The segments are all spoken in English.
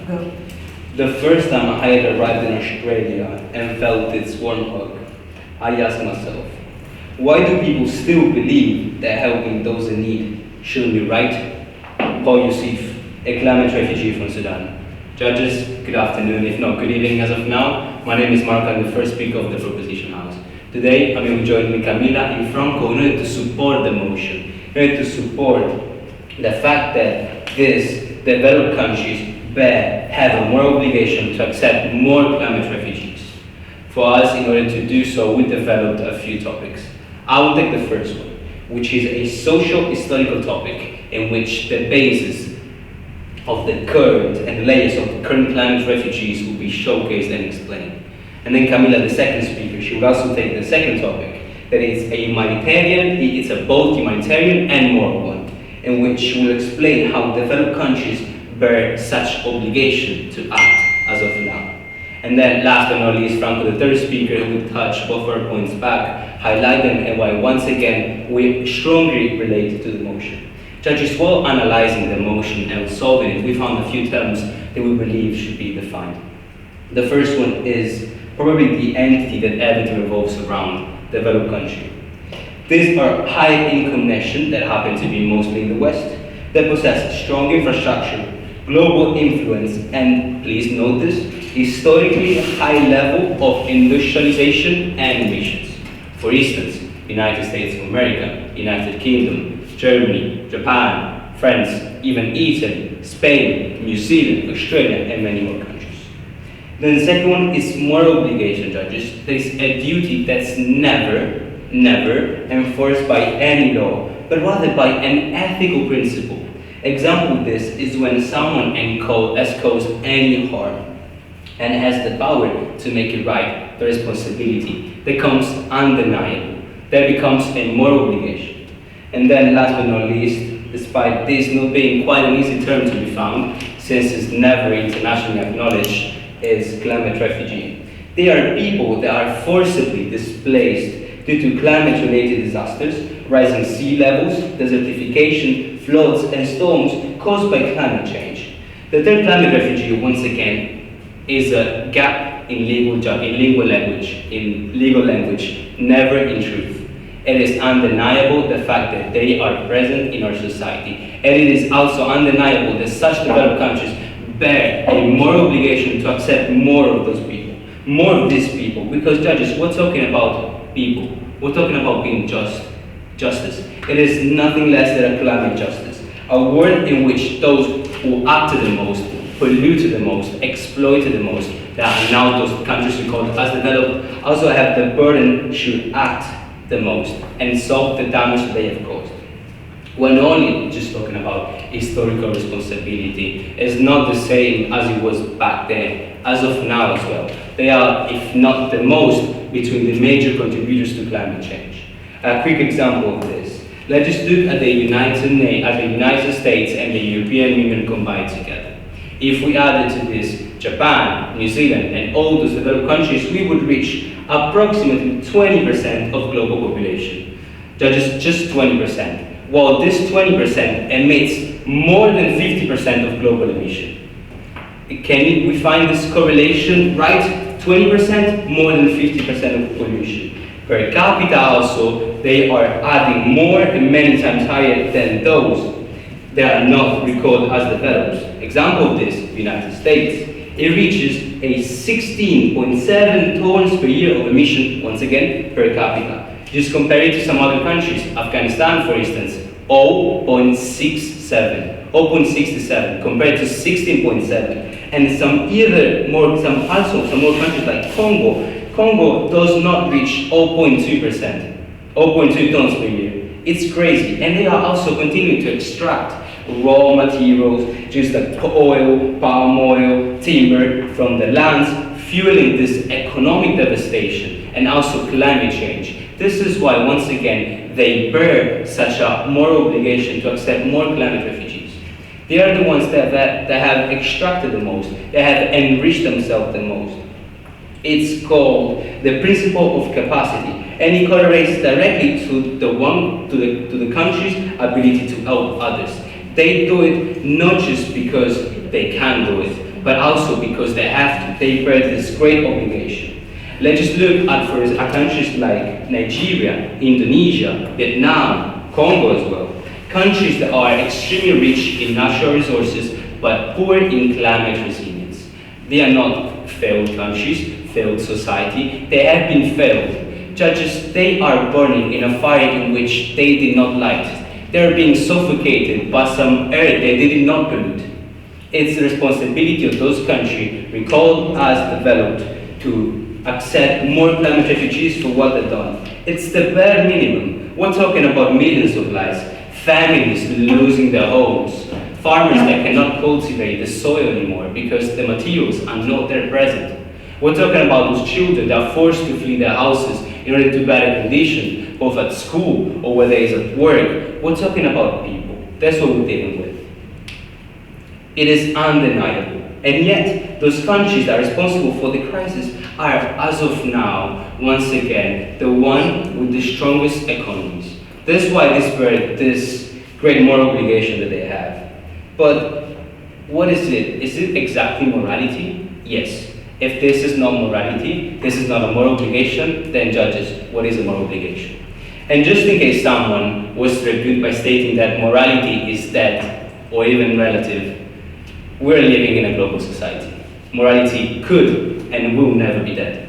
Go. The first time I had arrived in Australia and felt its warm hug, I asked myself, why do people still believe that helping those in need shouldn't be right? Paul Yusuf, a climate refugee from Sudan. Judges, good afternoon, if not good evening as of now. My name is Mark, I'm the first speaker of the Proposition House. Today, I'm going to join with Camila and Franco in order to support the motion, in order to support the fact that these developed countries have a moral obligation to accept more climate refugees. For us, in order to do so, we developed a few topics. I will take the first one, which is a social historical topic in which the basis of the current and the layers of the current climate refugees will be showcased and explained. And then Camila, the second speaker, she will also take the second topic, that is a humanitarian, it's a both humanitarian and moral one, in which she will explain how developed countries bear such obligation to act as of now. And then last but not least, Franco, the third speaker, who will touch both our points back, highlight them, and why once again we strongly relate to the motion. Judges, while analyzing the motion and solving it, we found a few terms that we believe should be defined. The first one is probably the entity that everything revolves around, developed country. These are high-income nations that happen to be mostly in the West, that possess strong infrastructure, global influence, and please note this, historically high level of industrialization and emissions. For instance, United States of America, United Kingdom, Germany, Japan, France, even Italy, Spain, New Zealand, Australia, and many more countries. Then the second one is moral obligation, judges. There is a duty that's never enforced by any law, but rather by an ethical principle. Example of this is when someone has caused any harm and has the power to make it right, the responsibility becomes undeniable. That becomes a moral obligation. And then last but not least, despite this not being quite an easy term to be found, since it's never internationally acknowledged, is climate refugee. They are people that are forcibly displaced due to climate-related disasters, rising sea levels, desertification, floods, and storms caused by climate change. The term climate refugee, once again, is a gap in legal language, never in truth. It is undeniable the fact that they are present in our society, and it is also undeniable that such developed countries bear a moral obligation to accept more of those people, more of these people, because judges, we're talking about people, we're talking about being justice. It is nothing less than a climate justice, a world in which those who acted the most, polluted the most, exploited the most, that are now those countries we call as developed, also have the burden should act the most and solve the damage that they have caused. We're not only just talking about historical responsibility. It's not the same as it was back then, as of now as well. They are, if not the most, between the major contributors to climate change. A quick example of this. Let's just look at the United States and the European Union combined together. If we added to this Japan, New Zealand, and all those developed countries, we would reach approximately 20% of global population. Just 20%. While this 20% emits more than 50% of global emission. Can we find this correlation right? 20% more than 50% of pollution. Per capita also, they are adding more and many times higher than those that are not recorded as developed. Example of this, United States. It reaches a 16.7 tons per year of emission, once again, per capita. Just compare it to some other countries. Afghanistan, for instance, 0.67 compared to 16.7. And some more countries like Congo does not reach 0.2 tons per year. It's crazy. And they are also continuing to extract raw materials, just like oil, palm oil, timber from the lands, fueling this economic devastation and also climate change. This is why, once again, they bear such a moral obligation to accept more climate refugees. They are the ones that have extracted the most, that have enriched themselves the most. It's called the principle of capacity, and it correlates directly to the country's ability to help others. They do it not just because they can do it, but also because they have to. They bear this great obligation. Let's just look at countries like Nigeria, Indonesia, Vietnam, Congo as well. Countries that are extremely rich in natural resources, but poor in climate resilience. They are not failed countries, failed society. They have been failed. Judges, they are burning in a fire in which they did not light. They are being suffocated by some air that they did not pollute. It's the responsibility of those countries, recalled as developed, to accept more climate refugees for what they've done. It's the bare minimum. We're talking about millions of lives, families losing their homes, farmers that cannot cultivate the soil anymore because the materials are not there present. We're talking about those children that are forced to flee their houses in order to better conditions, both at school or whether it's at work. We're talking about people. That's what we're dealing with. It is undeniable. And yet, those countries that are responsible for the crisis are, as of now, once again, the one with the strongest economies. That's why this great moral obligation that they have. But what is it? Is it exactly morality? Yes. If this is not morality, this is not a moral obligation, then judges, what is a moral obligation? And just in case someone was to refute by stating that morality is dead or even relative, we're living in a global society. Morality could and will never be dead.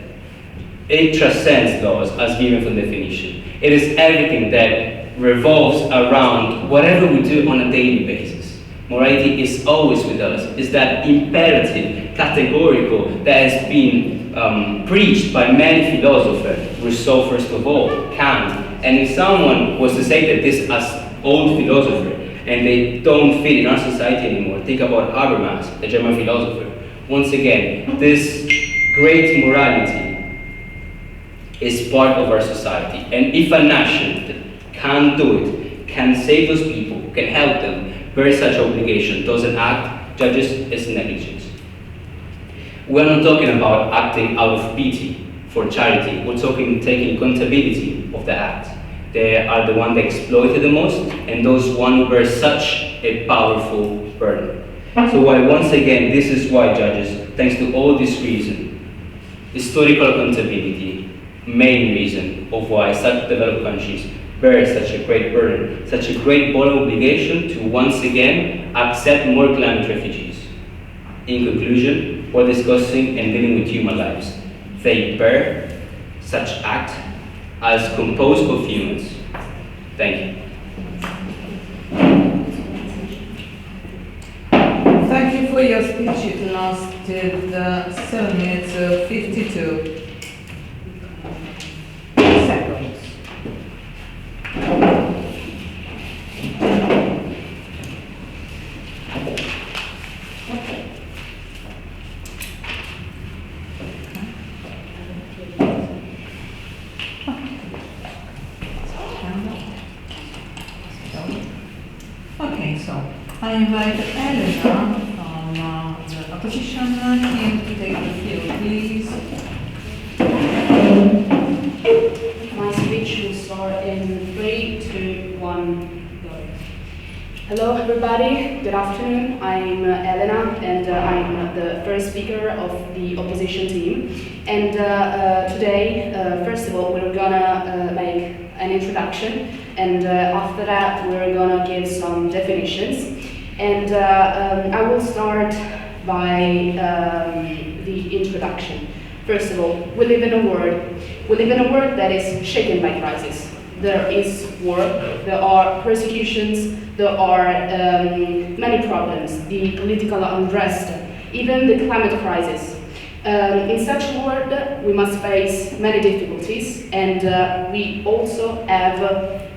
It transcends laws as given from definition. It is everything that revolves around whatever we do on a daily basis. Morality is always with us. It's that imperative, categorical, that has been preached by many philosophers. Rousseau, first of all, Kant. And if someone was to say that this as old philosopher, and they don't fit in our society anymore, think about Habermas, the German philosopher. Once again, this great morality is part of our society. And if a nation that can do it, can save those people, can help them, bear such obligation, doesn't act, judges, it's negligence. We're not talking about acting out of pity for charity. We're talking taking accountability of the act. They are the ones that exploit it the most, and those ones bear such a powerful burden. So why, once again, this is why, judges, thanks to all this reason, historical accountability, main reason of why such developed countries bear such a great burden, such a great moral obligation to once again accept more climate refugees. In conclusion, we're discussing and dealing with human lives. They bear such act as composed of humans. Thank you. Thank you for your speech. It lasted 7 minutes 52 seconds. Okay, so I invite Elena from the opposition team to take the field, please. My speech will start in 3, 2, 1, go. Hello everybody, good afternoon. I'm Elena and I'm the first speaker of the opposition team. And today, first of all, we're gonna make an introduction, and after that we're gonna give some definitions. And I will start by the introduction. First of all, we live in a world that is shaken by crisis. There is war, there are persecutions, there are many problems, the political unrest, even the climate crisis. In such a world, we must face many difficulties, and we also have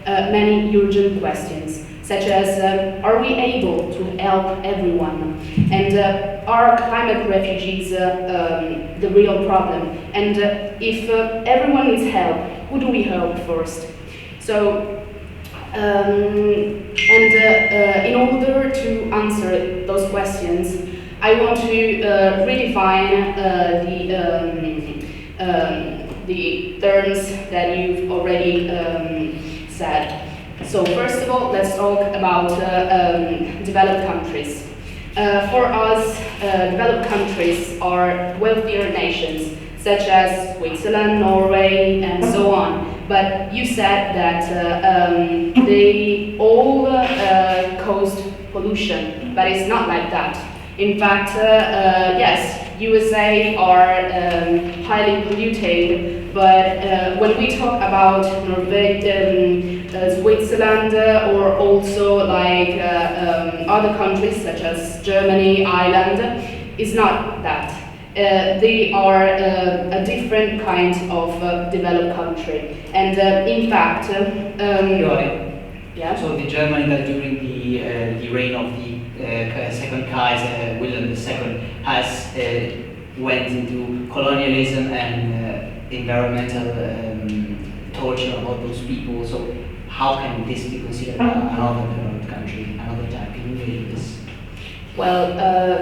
many urgent questions, such as are we able to help everyone? And are climate refugees the real problem? And if everyone needs help, who do we help first? So, in order to answer those questions, I want to redefine the terms that you've already said. So first of all, let's talk about developed countries. For us, developed countries are wealthier nations, such as Switzerland, Norway, and so on. But you said that they all caused pollution, but it's not like that. In fact, yes, USA are highly polluted, but when we talk about Switzerland or also like other countries such as Germany, Ireland, it's not that. They are a different kind of developed country, and in fact, yeah. So the Germany that during the reign of the second Kaiser Wilhelm II has went into colonialism and environmental torture about those people. So how can this be considered another developed country, another type? Can you relate this? Well,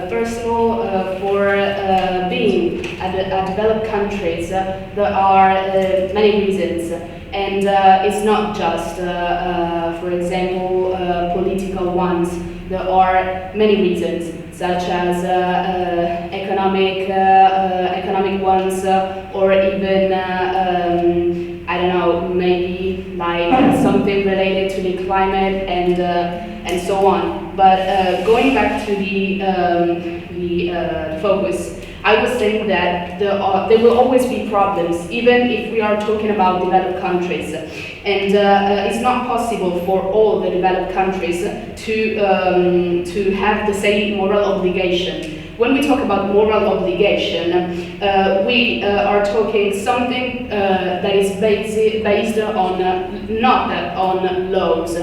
first of all, for being a developed countries, there are many reasons, and it's not just, for example, political ones. There are many reasons, such as economic ones, or even I don't know, maybe like something related to the climate and so on. But going back to the focus, I was saying that there will always be problems, even if we are talking about developed countries. And it's not possible for all the developed countries to have the same moral obligation. When we talk about moral obligation, we are talking something that is based on not on laws,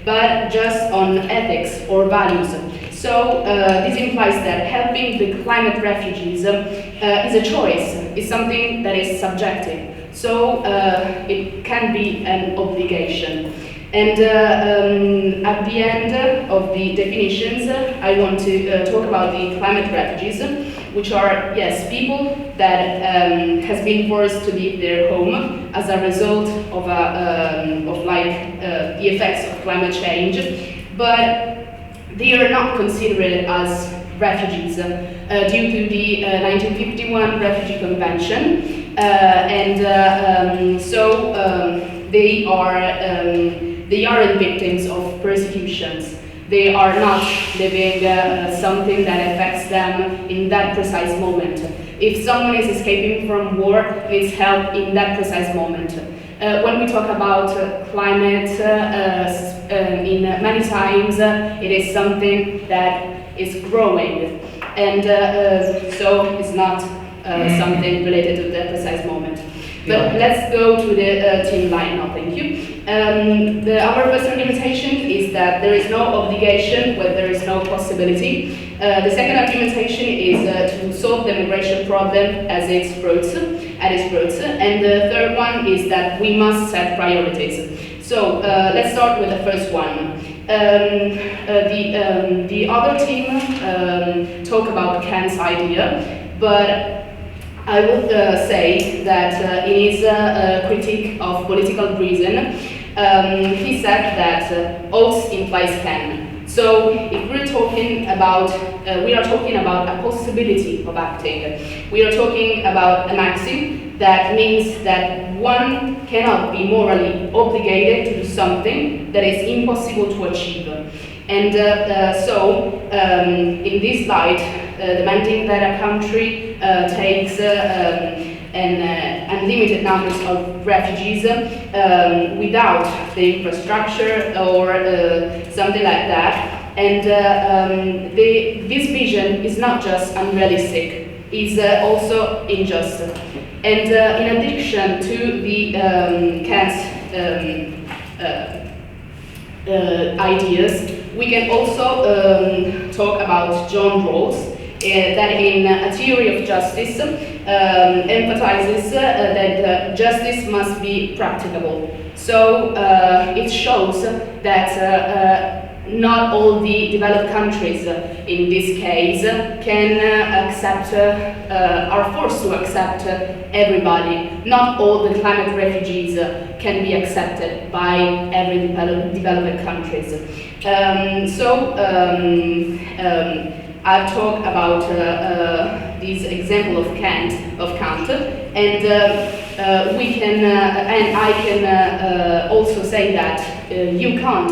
but just on ethics or values. So this implies that helping the climate refugees is a choice, is something that is subjective. So it can be an obligation. And at the end of the definitions, I want to talk about the climate refugees, which are, yes, people that has been forced to leave their home as a result of the effects of climate change, but they are not considered as refugees due to the 1951 Refugee Convention, so they aren't victims of persecutions. They are not living something that affects them in that precise moment. If someone is escaping from war, needs help in that precise moment. When we talk about climate, in many times it is something that is growing, and so it's not something related to that precise moment. But let's go to the team line now, thank you. Our first argumentation is that there is no obligation when there is no possibility. The second argumentation is to solve the migration problem at its roots. And the third one is that we must set priorities. So let's start with the first one. The other team talk about Kant's idea, but I would say that in his critique of political reason, he said that ought implies can. So if we're talking about, we are talking about a possibility of acting. We are talking about a maxim that means that one cannot be morally obligated to do something that is impossible to achieve. And so in this light, demanding that a country takes unlimited numbers of refugees without the infrastructure or something like that. And this vision is not just unrealistic, it's also unjust. And in addition to the Kant's ideas, we can also talk about John Rawls, that in A Theory of Justice emphasizes that justice must be practicable. So it shows that not all the developed countries in this case can accept, are forced to accept everybody. Not all the climate refugees can be accepted by every developed countries. I've talked about this example of Kant, and we can, and I can also say that you can't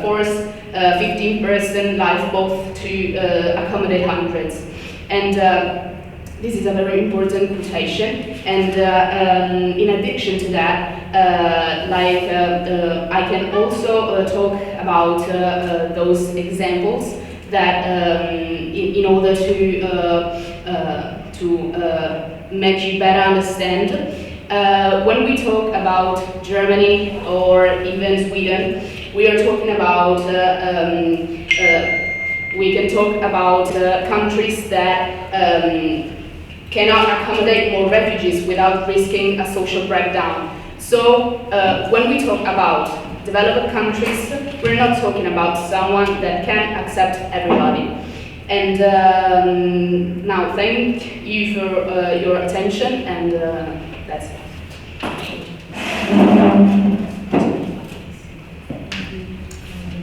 force 15-person lifeboat to accommodate hundreds. And this is a very important quotation. And in addition to that, I can also talk about those examples that, in order to make you better understand, when we talk about Germany or even Sweden, we are talking about we can talk about countries that cannot accommodate more refugees without risking a social breakdown. So when we talk about developed countries, we're not talking about someone that can accept everybody. And now, thank you for your attention, and that's it.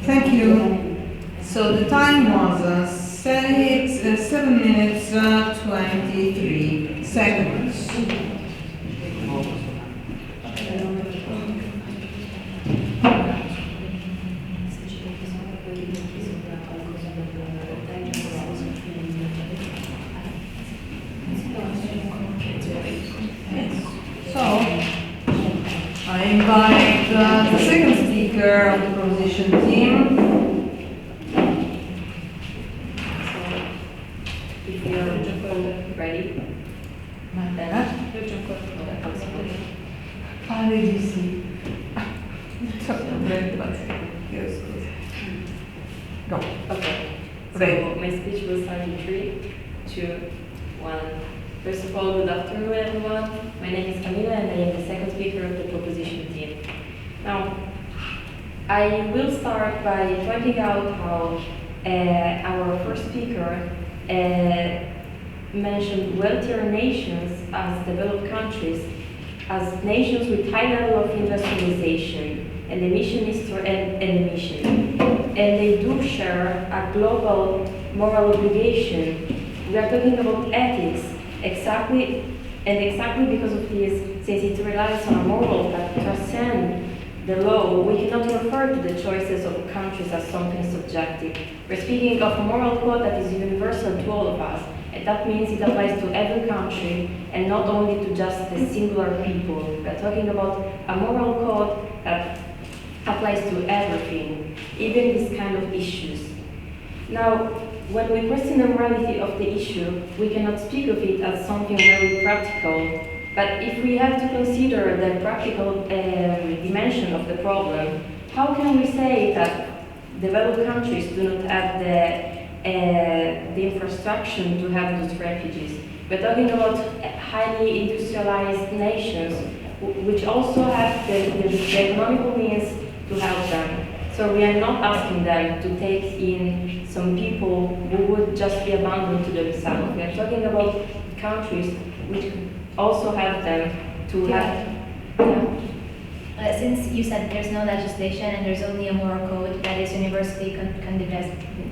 Thank you. So the time was 7 minutes 23 seconds. So I invite the second speaker of the proposition team. If you're ready, Go. okay. Ready. So my speech will start in 3, 2, 1. First of all, good afternoon, everyone. My name is Camila, and I am the second speaker of the proposition team. Now, I will start by pointing out how our first speaker mentioned wealthier nations as developed countries, as nations with high level of industrialization, and the mission is to end emission. And they do share a global moral obligation. We are talking about ethics, exactly because of this, since it relies on a moral that transcends the law, we cannot refer to the choices of countries as something subjective. We're speaking of a moral code that is universal to all of us, and that means it applies to every country and not only to just the singular people. We're talking about a moral code that applies to everything, even these kind of issues. Now, when we question the morality of the issue, we cannot speak of it as something very practical. But if we have to consider the practical dimension of the problem, how can we say that developed countries do not have the infrastructure to have those refugees? We're talking about highly industrialized nations, which also have the economical means to help them. So we are not asking them to take in some people who would just be abandoned to themselves. We are talking about countries which also have them to have. Yeah. Since you said there's no legislation and there's only a moral code that is universally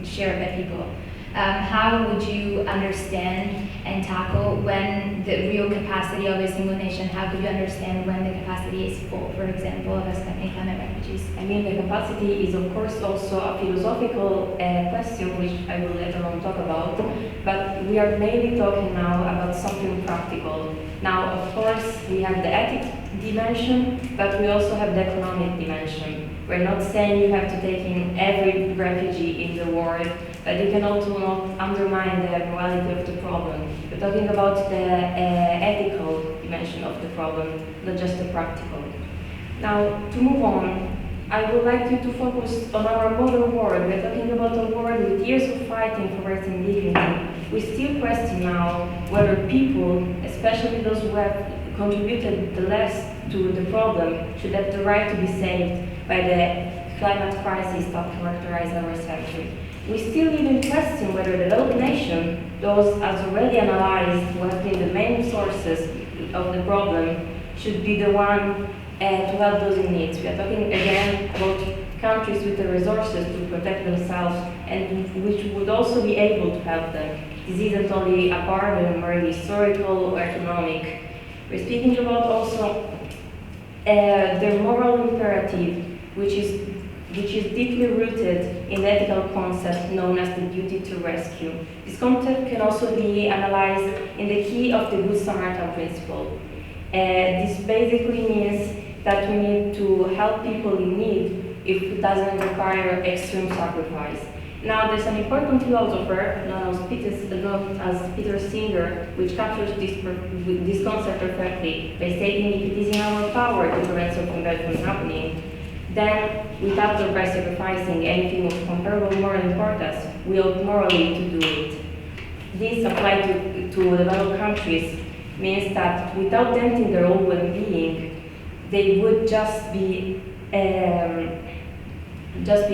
shared by people, how would you understand and tackle when the real capacity of a single nation, how could you understand when the capacity is full, for example, of accepting climate refugees? I mean, the capacity is of course also a philosophical question, which I will later on talk about, but we are mainly talking now about something practical. Now, of course, we have the ethics dimension, but we also have the economic dimension. We're not saying you have to take in every refugee in the world, but you can also not undermine the morality of the problem. We're talking about the ethical dimension of the problem, not just the practical. Now, to move on, I would like you to focus on our modern world. We're talking about a world with years of fighting for rights and dignity. We still question now whether people, especially those who have contributed the less to the problem, should have the right to be saved by the climate crisis that characterizes our century. We still even question whether the developed nation, those as already analyzed who have been the main sources of the problem, should be the one to help those in need. We are talking again about countries with the resources to protect themselves and which would also be able to help them. This isn't only a burden or historical or economic. We're speaking about also the moral imperative, which is deeply rooted in the ethical concept known as the duty to rescue. This concept can also be analyzed in the key of the Good Samaritan principle. This basically means that we need to help people in need if it doesn't require extreme sacrifice. Now, there's an important philosopher known as Peter Singer, which captures this concept perfectly by stating if it is in our power to prevent something bad from happening, then without sacrificing anything of comparable moral importance, we ought morally to do it. This applied to developed countries means that without denting their own well-being, they would just be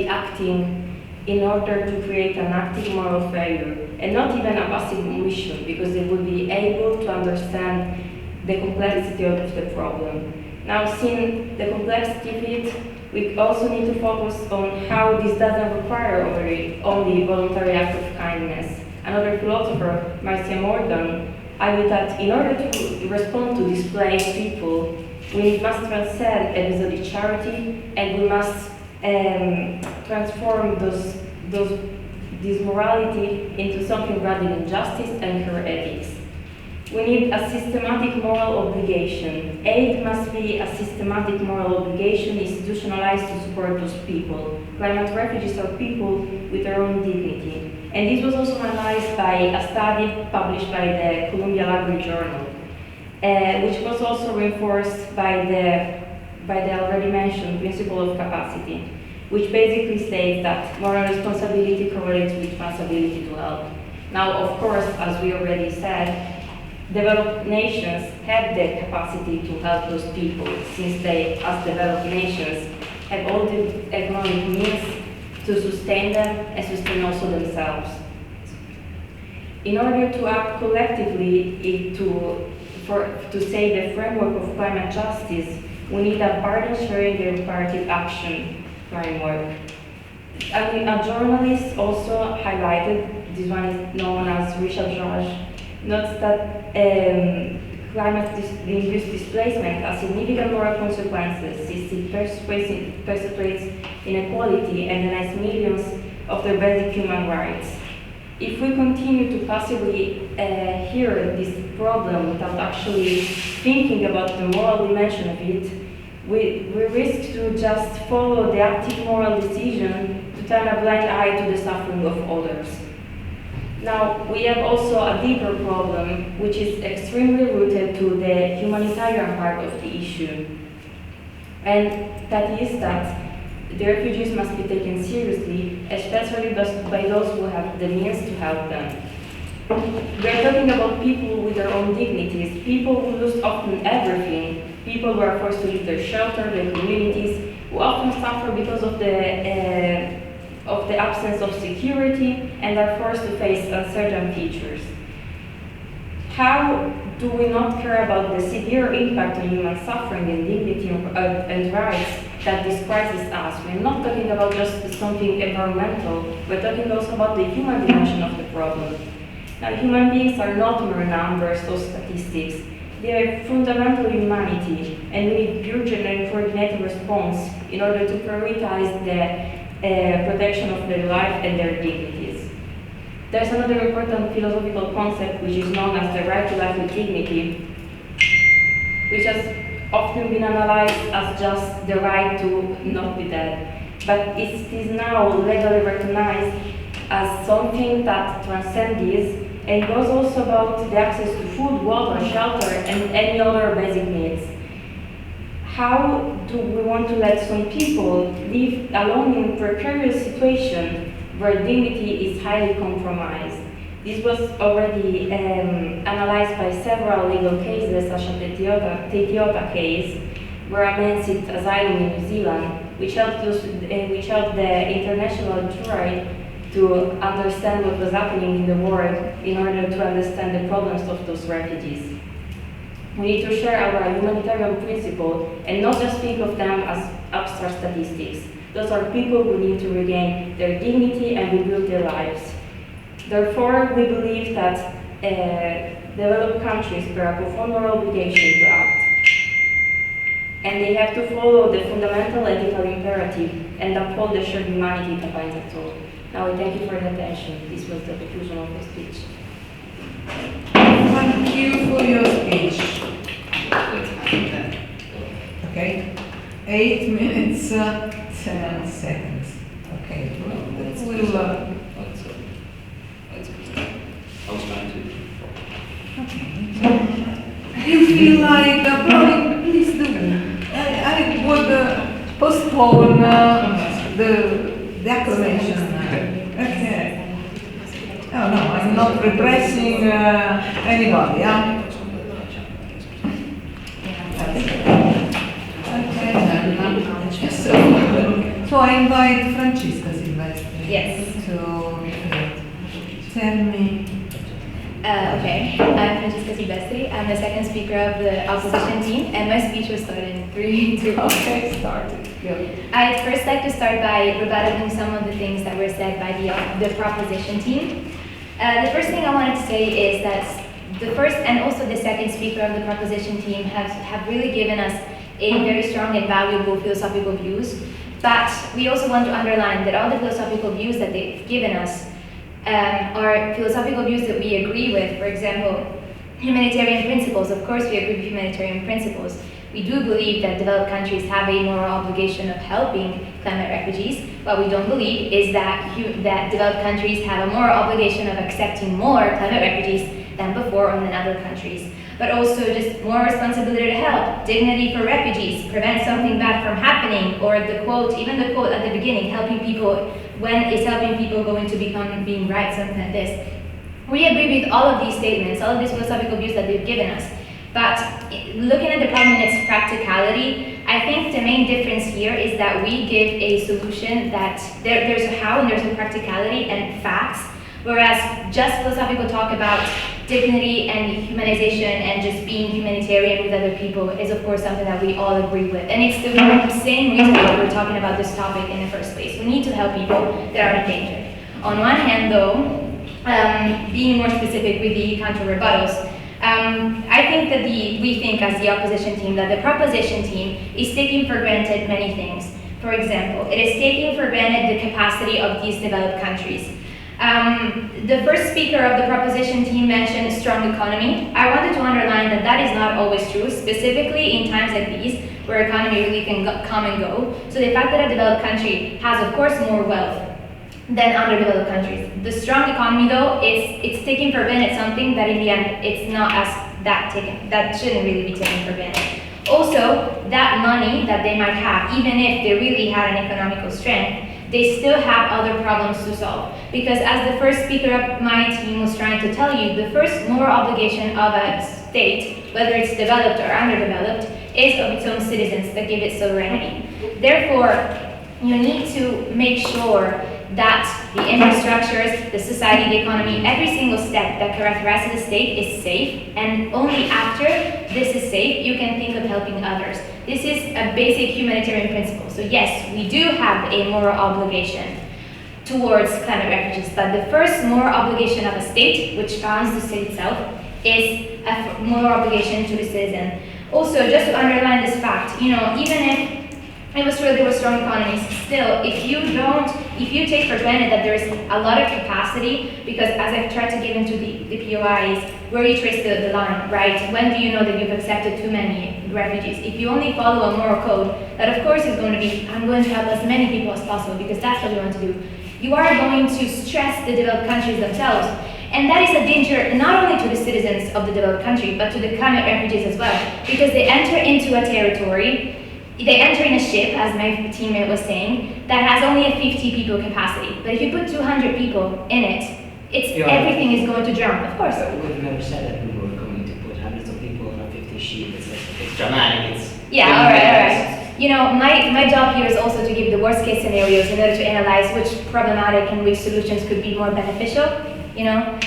acting in order to create an active moral failure, and not even a passive omission, because they would be able to understand the complexity of the problem. Now, seeing the complexity of it, we also need to focus on how this doesn't require only voluntary act of kindness. Another philosopher, Marcia Morgan, argued that in order to respond to displaced people, we must transcend episodic charity, and we must transform this morality into something grounded in justice and fair ethics. We need a systematic moral obligation. Aid must be a systematic moral obligation institutionalized to support those people. Climate refugees are people with their own dignity. And this was also analyzed by a study published by the Columbia Library Journal, which was also reinforced by the already mentioned principle of capacity, which basically states that moral responsibility correlates with responsibility to help. Now, of course, as we already said, developed nations have the capacity to help those people, since they, as developed nations, have all the economic means to sustain them and sustain also themselves. In order to act collectively to save the framework of climate justice, we need a burden-sharing and reparative action framework. A journalist also highlighted, this one is known as Richard George, notes that climate-induced displacement has significant moral consequences, since it perpetuates inequality and denies millions of their basic human rights. If we continue to passively hear this problem without actually thinking about the moral dimension of it, we risk to just follow the active moral decision to turn a blind eye to the suffering of others. Now, we have also a deeper problem, which is extremely rooted to the humanitarian part of the issue. And that is that the refugees must be taken seriously, especially by those who have the means to help them. We are talking about people with their own dignities, people who lose often everything, people who are forced to leave their shelter, their communities, who often suffer because of the absence of security and are forced to face uncertain futures. How do we not care about the severe impact on human suffering and dignity and rights that this crisis has? We're not talking about just something environmental, we're talking also about the human dimension of the problem. Now, human beings are not mere numbers or statistics. They are fundamental humanity, and we need urgent and coordinated response in order to prioritize the protection of their life and their dignities. There's another important philosophical concept which is known as the right to life with dignity, which has often been analyzed as just the right to not be dead. But it is now legally recognized as something that transcends this and goes also about the access to food, water, shelter, and any other basic needs. How do we want to let some people live alone in a precarious situation where dignity is highly compromised? This was already analyzed by several legal cases, such as the Etiota case, where a man seeks asylum in New Zealand, which helped the international jury to understand what was happening in the world in order to understand the problems of those refugees. We need to share our humanitarian principles and not just think of them as abstract statistics. Those are people who need to regain their dignity and rebuild their lives. Therefore, we believe that developed countries bear a profound moral obligation to act. And they have to follow the fundamental ethical imperative and uphold the shared humanity that binds us all. Now, I thank you for your attention. This was the conclusion of the speech. Thank you for your speech. Okay, 8 minutes, 10 seconds. Okay, we'll I was trying to. okay. You feel like, probably, please do. I would postpone the acclamation. Okay. Oh no, I'm not repressing anybody, yeah? Okay, then. So I invite Francesca Silvestri. Yes. To tell me. Okay, I'm Francesca Silvestri. I'm the second speaker of the opposition team, and my speech will start in 3, 2, 1. Okay, started. Good. I'd first like to start by rebuttaling some of the things that were said by the proposition team. The first thing I wanted to say is that the first and also the second speaker of the proposition team have really given us a very strong and valuable philosophical views, but we also want to underline that all the philosophical views that they've given us are philosophical views that we agree with. For example, humanitarian principles. Of course, we agree with humanitarian principles. We do believe that developed countries have a moral obligation of helping climate refugees. What we don't believe is that developed countries have a moral obligation of accepting more climate refugees than before on than other countries. But also just more responsibility to help, dignity for refugees, prevent something bad from happening, or the quote, even the quote at the beginning, helping people, when is helping people going to become being right, something like this. We agree with all of these statements, all of these philosophical views that they've given us. But looking at the problem in its practicality, I think the main difference here is that we give a solution that there's a how and there's a practicality and facts, whereas just philosophical talk about dignity and humanization and just being humanitarian with other people is of course something that we all agree with. And it's the same reason why we're talking about this topic in the first place. We need to help people that are in danger. On one hand though, being more specific with the counter rebuttals, I think that we think as the opposition team that the proposition team is taking for granted many things. For example, it is taking for granted the capacity of these developed countries. The first speaker of the proposition team mentioned a strong economy. I wanted to underline that that is not always true, specifically in times like these, where economy really can come and go. So the fact that a developed country has, of course, more wealth than underdeveloped countries. The strong economy, though, it's taking for granted something that in the end, it's not as that shouldn't really be taken for granted. Also, that money that they might have, even if they really had an economical strength, they still have other problems to solve. Because as the first speaker of my team was trying to tell you, the first moral obligation of a state, whether it's developed or underdeveloped, is of its own citizens that give it sovereignty. Therefore, you need to make sure that the infrastructures, the society, the economy, every single step that characterizes the state is safe, and only after this is safe, you can think of helping others. This is a basic humanitarian principle. So yes, we do have a moral obligation towards climate refugees, but the first moral obligation of a state, which founds the state itself, is a moral obligation to the citizen. Also, just to underline this fact, even if it was true there were strong economies, still, if you take for granted that there's a lot of capacity, because as I've tried to give into the POIs, where you trace the line, right? When do you know that you've accepted too many refugees? If you only follow a moral code, that of course is going to be, I'm going to help as many people as possible, because that's what we want to do. You are going to stress the developed countries themselves. And that is a danger not only to the citizens of the developed country, but to the climate refugees as well, because they enter into a territory. They enter in a ship, as my teammate was saying, that has only a 50 people capacity. But if you put 200 people in it, everything is going to drown, of course. We've never said that we were going to put hundreds of people on a 50 ship. It's dramatic. All right. My job here is also to give the worst case scenarios in order to analyze which problematic and which solutions could be more beneficial. you know.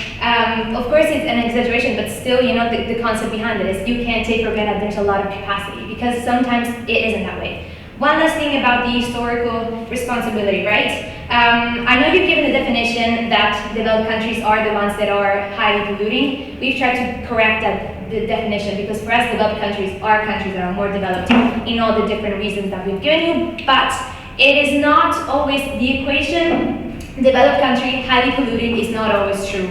Of course, it's an exaggeration, but still, you know, the concept behind it is you can't take for granted there's a lot of capacity, because sometimes it isn't that way. One last thing about the historical responsibility, right? I know you've given the definition that developed countries are the ones that are highly polluting. We've tried to correct the definition, because for us, developed countries are countries that are more developed in all the different reasons that we've given you, but it is not always the equation. Developed country, highly polluting is not always true.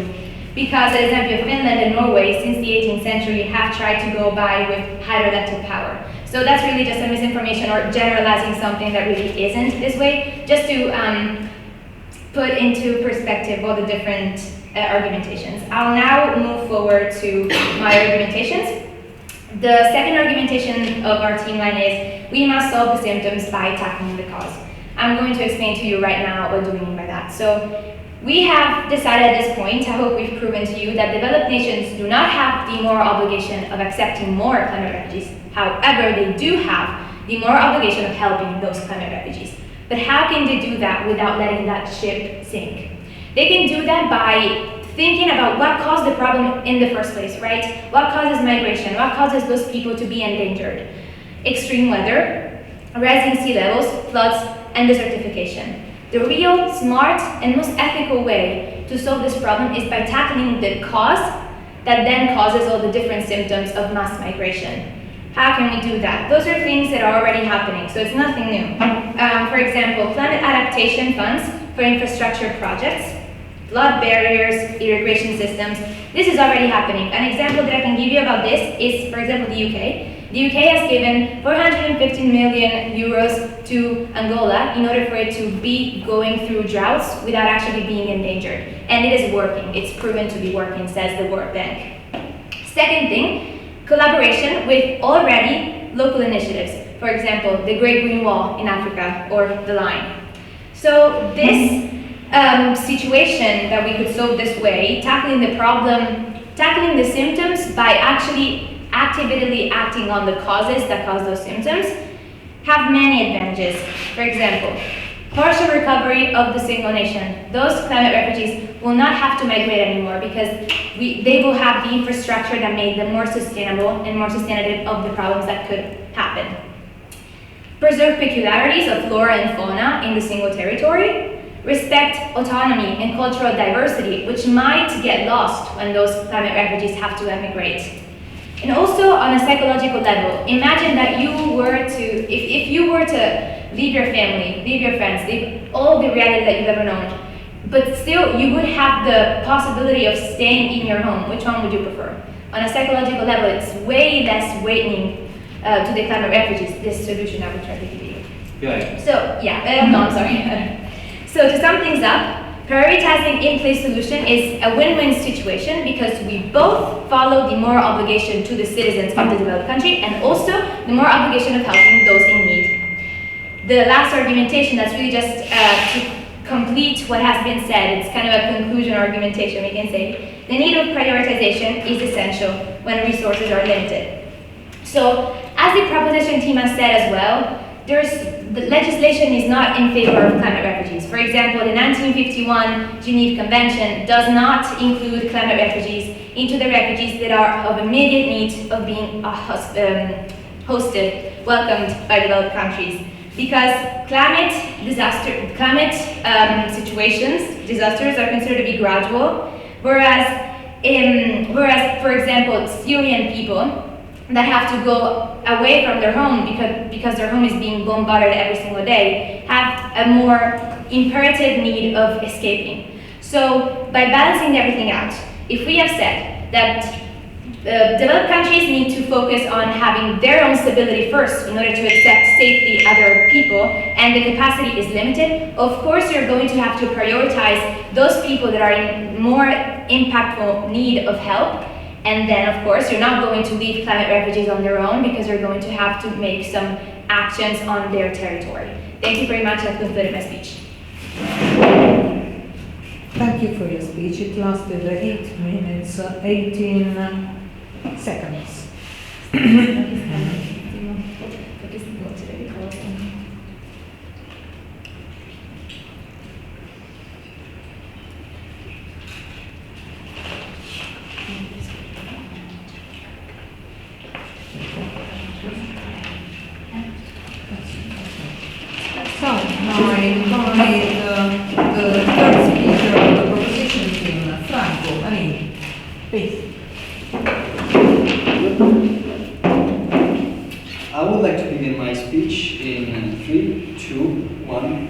Because, for example, Finland and Norway, since the 18th century, have tried to go by with hydroelectric power. So that's really just a misinformation or generalizing something that really isn't this way, just to put into perspective all the different argumentations. I'll now move forward to my argumentations. The second argumentation of our team line is we must solve the symptoms by tackling the cause. I'm going to explain to you right now what do we mean by that. So we have decided at this point, I hope we've proven to you, that developed nations do not have the moral obligation of accepting more climate refugees. However, they do have the moral obligation of helping those climate refugees. But how can they do that without letting that ship sink? They can do that by thinking about what caused the problem in the first place, right? What causes migration? What causes those people to be endangered? Extreme weather, rising sea levels, floods, and desertification. The real, smart, and most ethical way to solve this problem is by tackling the cause that then causes all the different symptoms of mass migration. How can we do that? Those are things that are already happening, so it's nothing new. For example, climate adaptation funds for infrastructure projects, flood barriers, irrigation systems. This is already happening. An example that I can give you about this is, for example, the UK. The UK has given 450 million euros to Angola in order for it to be going through droughts without actually being endangered. And it is working. It's proven to be working, says the World Bank. Second thing, collaboration with already local initiatives. For example, the Great Green Wall in Africa or the Line. So this situation that we could solve this way, tackling the problem, tackling the symptoms by actually actively acting on the causes that cause those symptoms, have many advantages. For example, partial recovery of the single nation. Those climate refugees will not have to migrate anymore because they will have the infrastructure that made them more sustainable and more sustainable of the problems that could happen. Preserve peculiarities of flora and fauna in the single territory. Respect autonomy and cultural diversity, which might get lost when those climate refugees have to emigrate. And also on a psychological level, imagine that you were to, if you were to leave your family, leave your friends, leave all the reality that you've ever known, but still you would have the possibility of staying in your home. Which one would you prefer? On a psychological level, it's way less weighting to the climate refugees, this solution I would try to give you. Yeah. So, yeah, no, I'm sorry. So to sum things up, prioritizing in-place solution is a win-win situation because we both follow the moral obligation to the citizens of the developed country and also the moral obligation of helping those in need. The last argumentation, that's really just to complete what has been said, it's kind of a conclusion argumentation, we can say. The need of prioritization is essential when resources are limited. So, as the proposition team has said as well, the legislation is not in favor of climate refugees. For example, the 1951 Geneva Convention does not include climate refugees into the refugees that are of immediate need of being hosted, welcomed by developed countries. Because climate situations, disasters are considered to be gradual, whereas, for example, Syrian people that have to go away from their home because their home is being bombarded every single day, have a more imperative need of escaping. So by balancing everything out, if we have said that developed countries need to focus on having their own stability first in order to accept safely other people, and the capacity is limited, of course you're going to have to prioritize those people that are in more impactful need of help. And then, of course, you're not going to leave climate refugees on their own because you're going to have to make some actions on their territory. Thank you very much. I've concluded my speech. Thank you for your speech. It lasted 8 minutes, 18 seconds. invite the third speaker of the proposition team, Franco. Please. I would like to begin my speech in 3, 2, 1.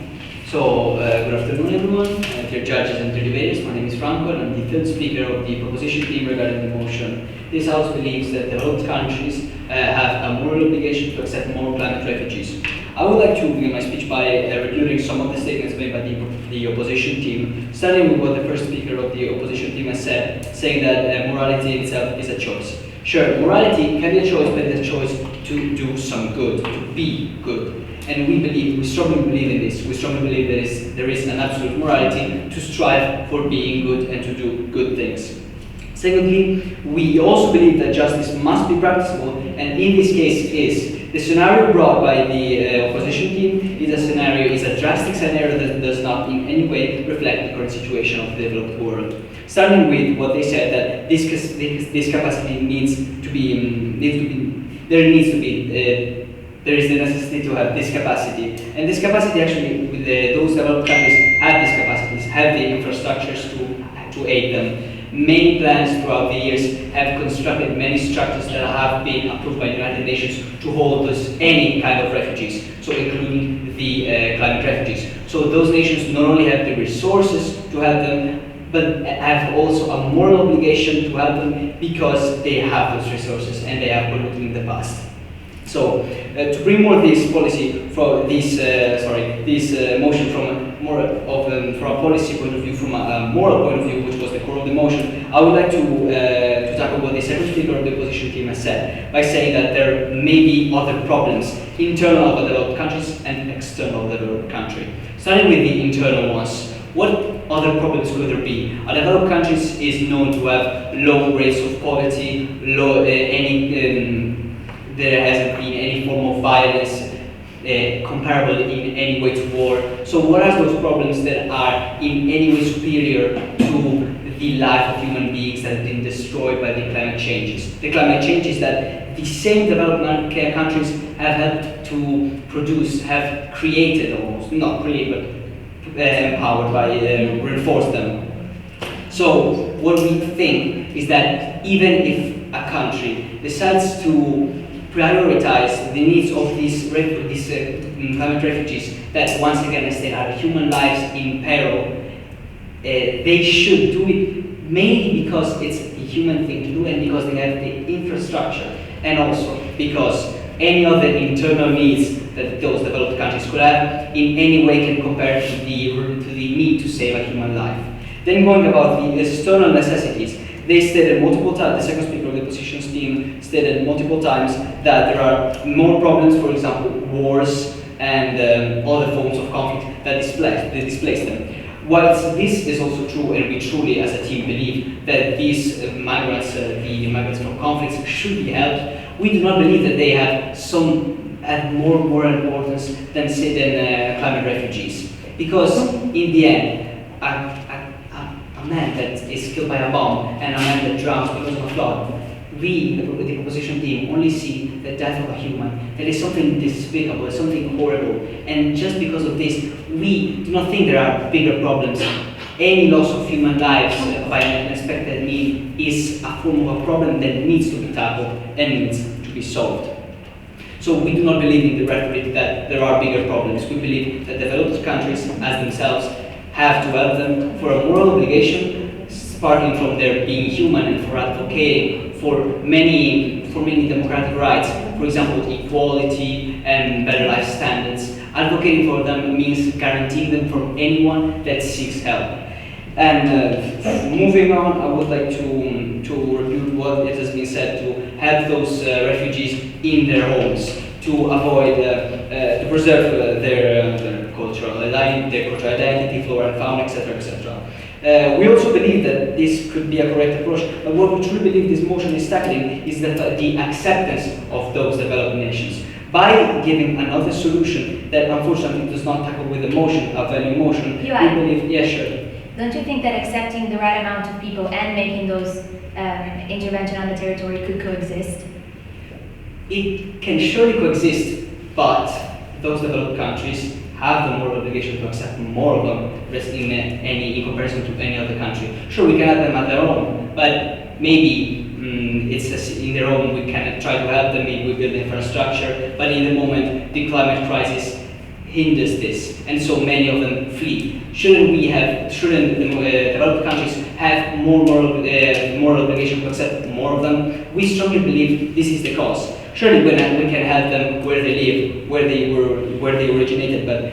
So, good afternoon everyone, dear judges and dear debaters. My name is Franco and I'm the third speaker of the proposition team regarding the motion. This House believes that developed countries have a moral obligation to accept more climate refugees. I would like to begin my speech by reviewing some of the statements made by the opposition team, starting with what the first speaker of the opposition team has said, saying that morality itself is a choice. Sure, morality can be a choice, but it's a choice to do some good, to be good. And we strongly believe in this. We strongly believe there is an absolute morality to strive for being good and to do good things. Secondly, we also believe that justice must be practicable, and in this case is the scenario brought by the opposition team is a drastic scenario that does not in any way reflect the current situation of the developed world. Starting with what they said, that this capacity there is the necessity to have this capacity, and this capacity actually, with those developed countries have these capacities, have the infrastructures to aid them. Many plans throughout the years have constructed many structures that have been approved by the United Nations to hold any kind of refugees, so including the climate refugees. So those nations not only have the resources to help them, but have also a moral obligation to help them because they have those resources and they have polluted in the past. So to bring more this policy from this motion from a policy point of view, from a moral point of view, which was the core of the motion, I would like to tackle what the second speaker of the opposition team has said, by saying that there may be other problems, internal of developed countries and external developed country. Starting with the internal ones, what other problems could there be? A developed countries is known to have low rates of poverty, there hasn't been any form of violence comparable in any way to war. So what are those problems that are in any way superior to the life of human beings that have been destroyed by the climate changes? The climate changes that the same developed countries have helped to produce, have created almost, not create, but empowered by, reinforced them. So what we think is that even if a country decides to prioritize the needs of these climate refugees, that once again, as they are human lives in peril, they should do it mainly because it's a human thing to do and because they have the infrastructure, and also because any of the internal needs that those developed countries could have in any way can compare to the need to save a human life. Then going about the external necessities, they stated multiple times, the second speaker of the opposition's team stated multiple times that there are more problems, for example, wars and other forms of conflict that displace them. Whilst this is also true, and we truly as a team believe that these migrants, the migrants from conflicts should be helped, we do not believe that they have more moral importance than climate refugees. Because in the end, a man that is killed by a bomb and a man that drowns because of a flood, we, the opposition team, only see the death of a human. That is something despicable, something horrible. And just because of this, we do not think there are bigger problems. Any loss of human lives by an unexpected means is a form of a problem that needs to be tackled and needs to be solved. So we do not believe in the rhetoric that there are bigger problems. We believe that developed countries as themselves have to help them for a moral obligation, sparking from their being human and for advocating for many democratic rights, for example, equality and better life standards. Advocating for them means guaranteeing them from anyone that seeks help. And moving on, I would like to review what it has been said to help those refugees in their homes, to avoid, to preserve their cultural identity, flora and fauna, etc., etc. We also believe that this could be a correct approach, but what we truly believe this motion is tackling is the acceptance of those developed nations. By giving another solution that unfortunately does not tackle with a motion, a value motion, we believe, yeah, sure. Don't you think that accepting the right amount of people and making those intervention on the territory could coexist? It can surely coexist, but those developed countries have the moral obligation to accept more of them in comparison to any other country. Sure, we can have them at their own, but maybe in their own we can try to help them, maybe we build infrastructure, but in the moment the climate crisis hinders this, and so many of them flee. Shouldn't the developed countries have more moral obligation to accept more of them? We strongly believe this is the cause. Surely we can help them where they live, where they originated, but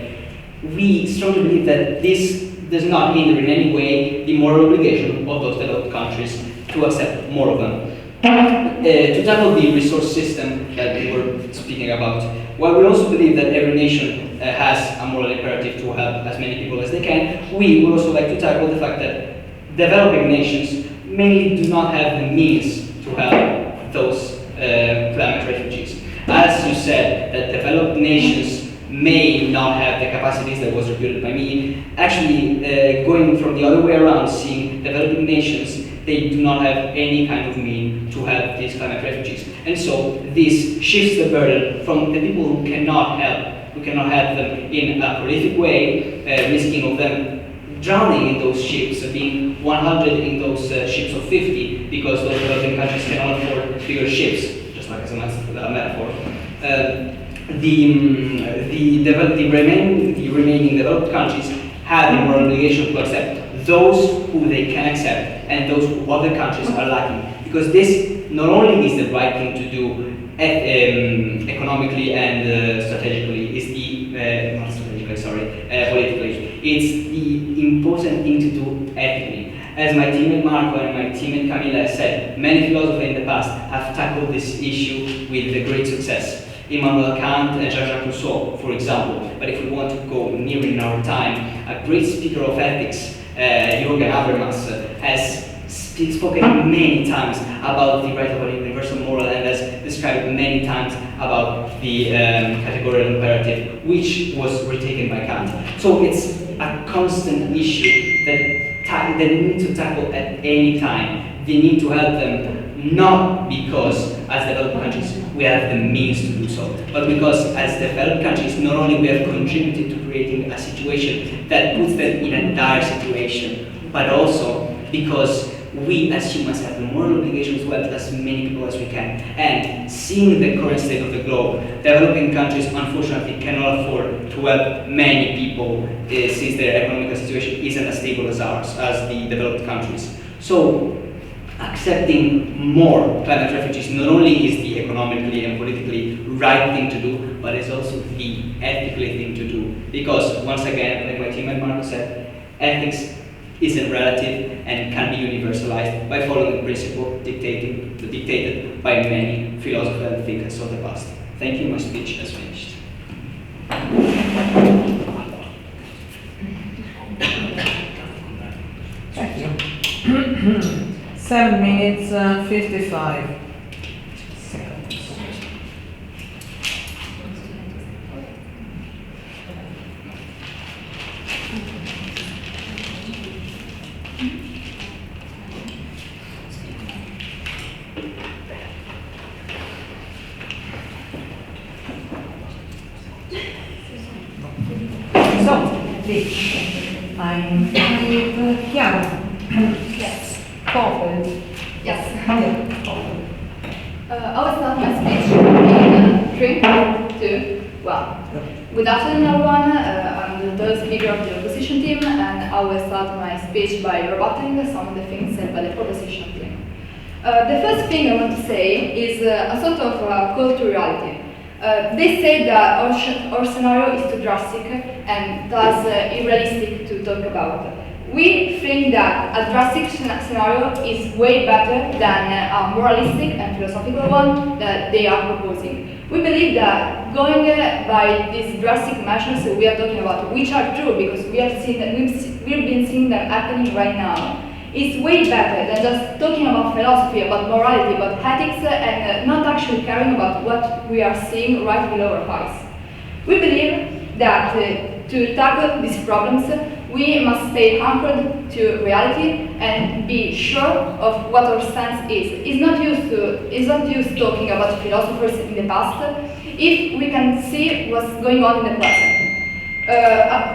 we strongly believe that this does not hinder in any way the moral obligation of those developed countries to accept more of them. To tackle the resource system that we were speaking about, while we also believe that every nation has a moral imperative to help as many people as they can, we would also like to tackle the fact that developing nations mainly do not have the means to help those climate refugees. As you said, that developed nations may not have the capacities that was reputed by me. Actually, going from the other way around, seeing developing nations, they do not have any kind of means to help these climate refugees. And so this shifts the burden from the people who cannot help them in a prolific way, risking of them drowning in those ships, being 100 in those ships of 50, because those developing countries cannot afford bigger ships, just like as a metaphor. The remaining developed countries have the moral obligation to accept those who they can accept and those who other countries are lacking, because this not only is the right thing to do economically and strategically, is the not strategically, sorry, politically. It's the important thing to do ethically. As my teammate Marco and my teammate Camila said, many philosophers in the past have tackled this issue with great success. Immanuel Kant and Jean-Jacques Rousseau, for example. But if we want to go near in our time, a great speaker of ethics, Jürgen Habermas, has spoken many times about the right of a universal moral and has described many times about the categorical imperative, which was retaken by Kant. So it's a constant issue that they need to tackle at any time. They need to help them, not because as developed countries we have the means to do so, but because as developed countries not only we have contributed to creating a situation that puts them in a dire situation, but also because we as humans have the moral obligation to help as many people as we can. And seeing the current state of the globe, developing countries unfortunately cannot afford to help many people since their economic situation isn't as stable as ours, as the developed countries. So accepting more climate refugees not only is the economically and politically right thing to do, but it's also the ethically thing to do. Because once again, like my teammate Marco said, ethics isn't relative and can be universalized by following the principle dictated by many philosophers and thinkers of the past. Thank you, my speech has finished. Thank you. 7 minutes, 55 seconds. So, please, I invite Chiara. Yes. Coffee. Yes. Yeah. I will start my speech in 3, 2, 1. Good afternoon, everyone. I'm the third speaker of the opposition team, and I will start my speech by rebutting some of the things said by the proposition team. The first thing I want to say is a sort of call to reality. They say that our scenario is too drastic and thus unrealistic to talk about. We think that a drastic scenario is way better than a moralistic and philosophical one that they are proposing. We believe that going by these drastic measures we are talking about, which are true because we've been seeing them happening right now, is way better than just talking about philosophy, about morality, about ethics, and not actually caring about what we are seeing right below our eyes. We believe that to tackle these problems, we must stay anchored to reality and be sure of what our stance is. It's not used talking about philosophers in the past if we can see what's going on in the present.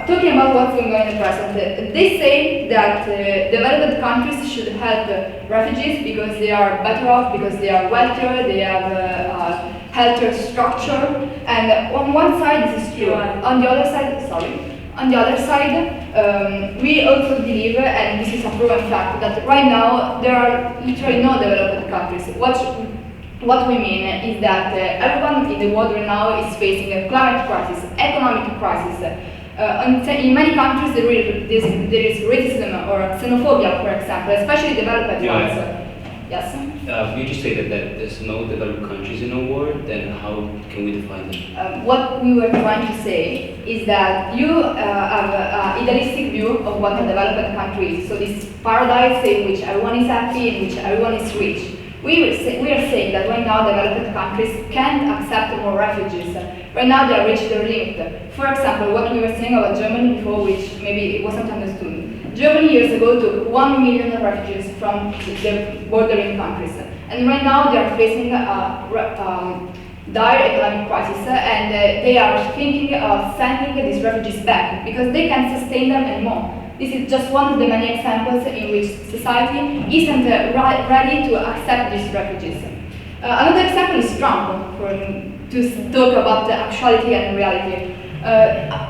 Talking about what's going on in the present, they say that developed countries should help refugees because they are better off, because they are wealthier, they have a healthier structure, and on one side this is true. On the other side, we also believe, and this is a proven fact, that right now there are literally no developed countries. What we mean is that everyone in the world right now is facing a climate crisis, economic crisis. In many countries there is racism or xenophobia, for example, especially developed ones. Yes? You just stated that there's no developed countries in the world, then how can we define them? What we were trying to say is that you have an idealistic view of what a developed country is. So this paradise in which everyone is happy, in which everyone is rich. We are saying that right now developed countries can't accept more refugees. Right now they are reached their limit. For example, what we were saying about Germany before, which maybe it wasn't understood. Germany years ago took 1 million refugees from the bordering countries. And right now they are facing a dire economic crisis and they are thinking of sending these refugees back because they can't sustain them anymore. This is just one of the many examples in which society isn't ready to accept these refugees. Another example is Trump, to talk about the actuality and reality.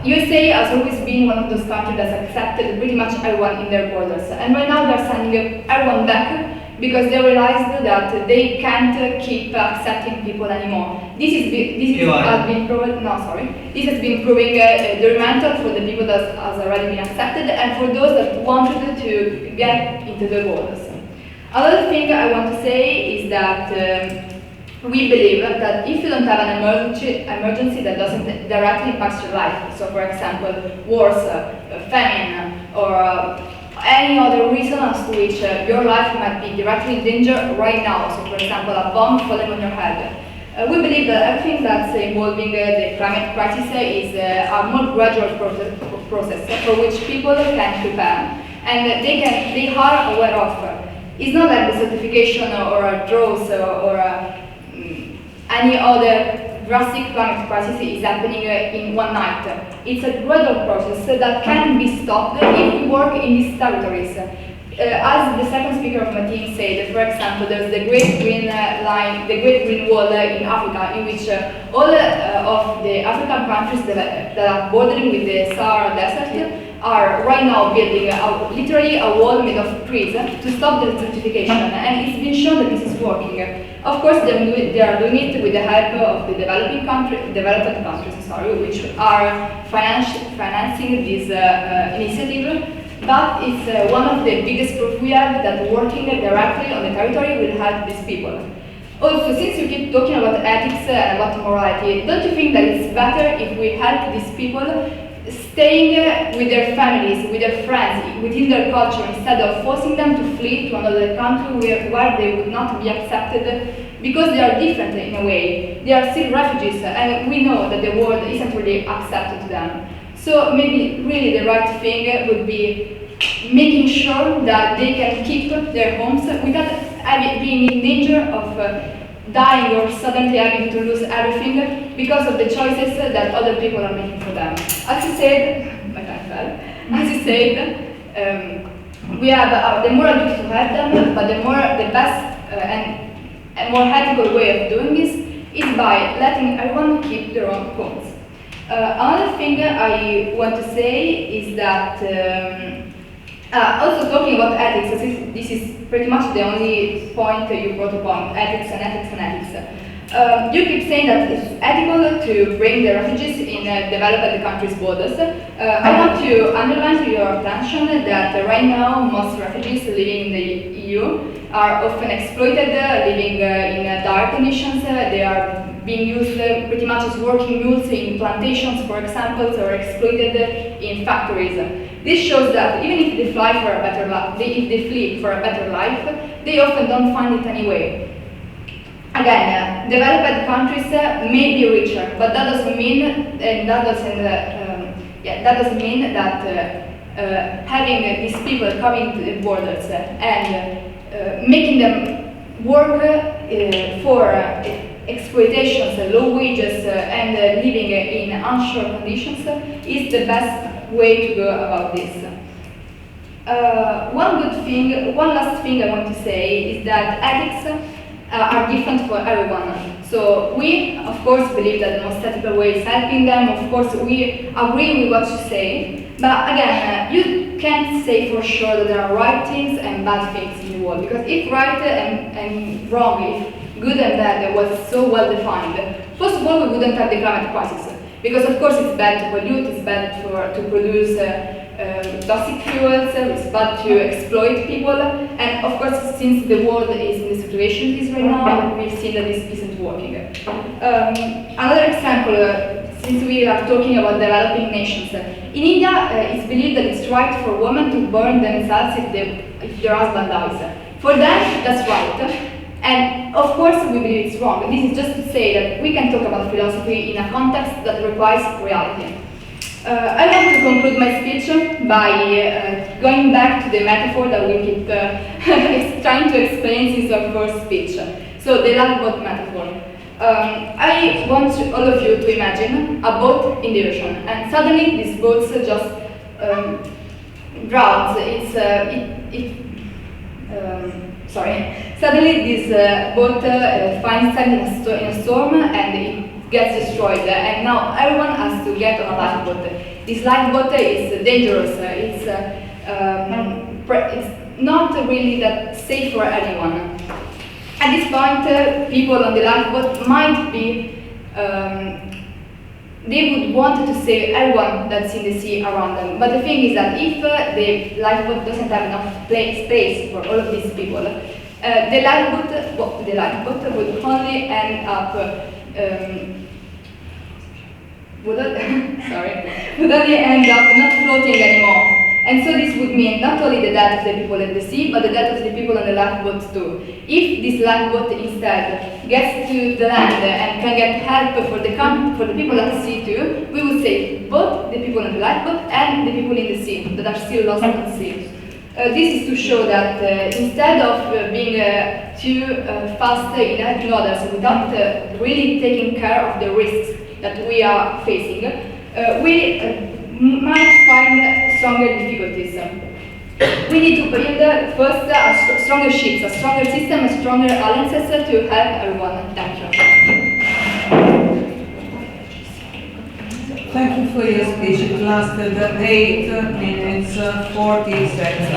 USA has always been one of those countries that accepted pretty much everyone in their borders. And right now they're sending everyone back because they realized that they can't keep accepting people anymore. This has been proven. No, sorry. This has been proving detrimental for the people that has already been accepted and for those that wanted to get into the borders. Another thing I want to say is that we believe that if you don't have an emergency that doesn't directly impact your life, so for example, wars, famine, or any other reason as to which your life might be directly in danger right now, so for example, a bomb falling on your head. We believe that everything that's involving the climate crisis is a more gradual process for which people can prepare and they are aware of. It's not like the certification or a drought or any other drastic climate crisis is happening in one night. It's a gradual process that can be stopped if we work in these territories. As the second speaker of my team said, for example, there's the Great Green Line, the Great Green Wall in Africa, in which all of the African countries that are bordering with the Sahara Desert are right now building literally a wall made of trees to stop the desertification, and it's been shown that this is working. Of course, they are doing it with the help of the developed countries, which are financing this initiative. But it's one of the biggest proof we have that working directly on the territory will help these people. Also, since you keep talking about ethics and about morality, don't you think that it's better if we help these people staying with their families, with their friends, within their culture, instead of forcing them to flee to another country where they would not be accepted, because they are different in a way. They are still refugees, and we know that the world isn't really accepted to them. So maybe really the right thing would be making sure that they can keep their homes without being in danger of dying or suddenly having to lose everything because of the choices that other people are making for them. As you said, my time fell. As you said, we have the moral duty to help them, but the best and more ethical way of doing this is by letting everyone keep their own homes. Another thing I want to say is that also talking about ethics, this is pretty much the only point you brought upon, ethics and ethics and ethics. You keep saying that it's ethical to bring the refugees in developed countries' borders. I want to underline to your attention that right now most refugees living in the EU are often exploited, living in dire conditions. They are being used pretty much as working mules in plantations, for example, or exploited in factories. This shows that even if they fly for a better life, if they flee for a better life, they often don't find it anyway. Again, developed countries may be richer, but that doesn't mean, that doesn't mean that having these people coming to the borders and making them work for exploitations, low wages, and living in unsure conditions is the best way to go about this. One last thing I want to say is that ethics are different for everyone. So we, of course, believe that the most ethical way is helping them. Of course, we agree with what you say. But again, you can't say for sure that there are right things and bad things in the world. Because if right and wrong, if good and bad was so well defined, first of all, we wouldn't have the climate crisis. Because of course it's bad to pollute, it's bad to produce toxic fuels, it's bad to exploit people, and of course since the world is in the situation it is right now, we've seen that this isn't working. Another example, since we are talking about developing nations, in India it's believed that it's right for women to burn themselves if their husband dies. For them, that's right. And of course we believe it's wrong. This is just to say that we can talk about philosophy in a context that requires reality. I want to conclude my speech by going back to the metaphor that we keep trying to explain since our first speech. So the lifeboat metaphor. I want all of you to imagine a boat in the ocean, and suddenly this boat just drowns. Suddenly this boat finds itself in a storm and it gets destroyed, and now everyone has to get on a lifeboat. This lifeboat is dangerous. It's not really that safe for anyone. At this point, people on the lifeboat might be, they would want to save everyone that's in the sea around them. But the thing is that if the lifeboat doesn't have enough space for all of these people, the lifeboat would only end up would only end up not floating anymore. And so this would mean not only the death of the people in the sea, but the death of the people on the lifeboat too. If this lifeboat instead gets to the land and can get help for the people at sea too, we would save both the people on the lifeboat and the people in the sea that are still lost at sea. This is to show that instead of being too fast in helping others without really taking care of the risks that we are facing, we might find stronger difficulties. We need to build first stronger ships, a stronger system, stronger alliances to help everyone. Thank you. Thank you for your speech. It lasted 8 minutes, 40 seconds.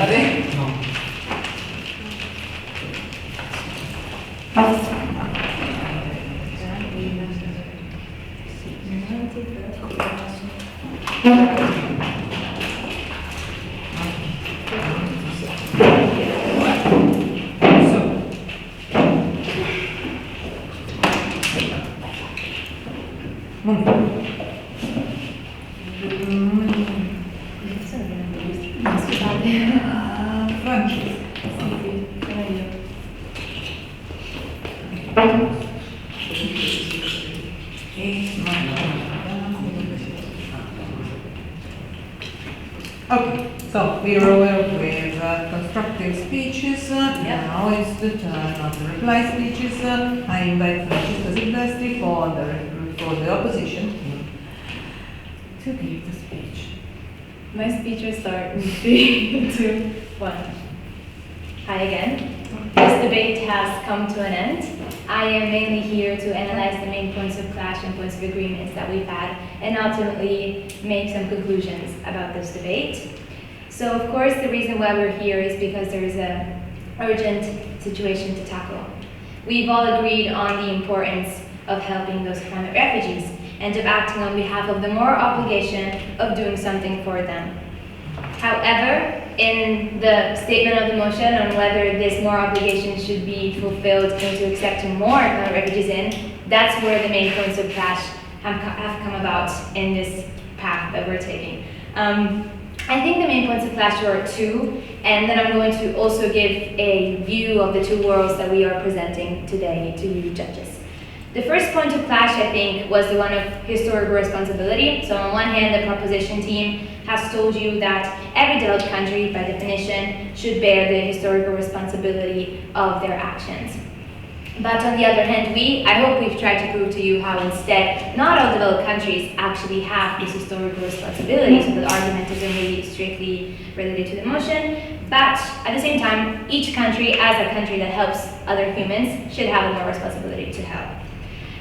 Okay, so we are over with constructive speeches. Now it's the turn of the reply speeches. I invite Francesca Silvestri for the opposition to give the speech. My speech will start in 3, 2, 1. Hi again. This debate has come to an end. I am mainly here to analyze the main points of clash and points of agreements that we've had, and ultimately make some conclusions about this debate. So, of course, the reason why we're here is because there is an urgent situation to tackle. We've all agreed on the importance of helping those climate refugees and of acting on behalf of the moral obligation of doing something for them. However, in the statement of the motion on whether this moral obligation should be fulfilled into accepting more climate refugees in, that's where the main points of clash have come about in this path that we're taking. I think the main points of clash are two, and then I'm going to also give a view of the two worlds that we are presenting today to you judges. The first point of clash, I think, was the one of historical responsibility. So on one hand, the proposition team has told you that every developed country, by definition, should bear the historical responsibility of their actions. But on the other hand, I hope we've tried to prove to you how instead, not all developed countries actually have this historical responsibility, so the argument isn't really strictly related to the motion, but at the same time, each country, as a country that helps other humans, should have a more responsibility to help.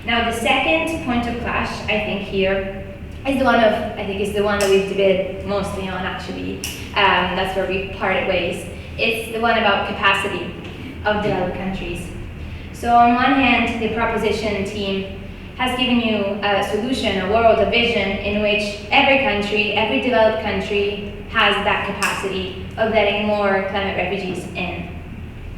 Now, the second point of clash, I think here, is the one that we've debated mostly on, actually. That's where we parted ways. It's the one about capacity of developed countries. So on one hand, the proposition team has given you a solution, a world, a vision in which every country, every developed country has that capacity of letting more climate refugees in.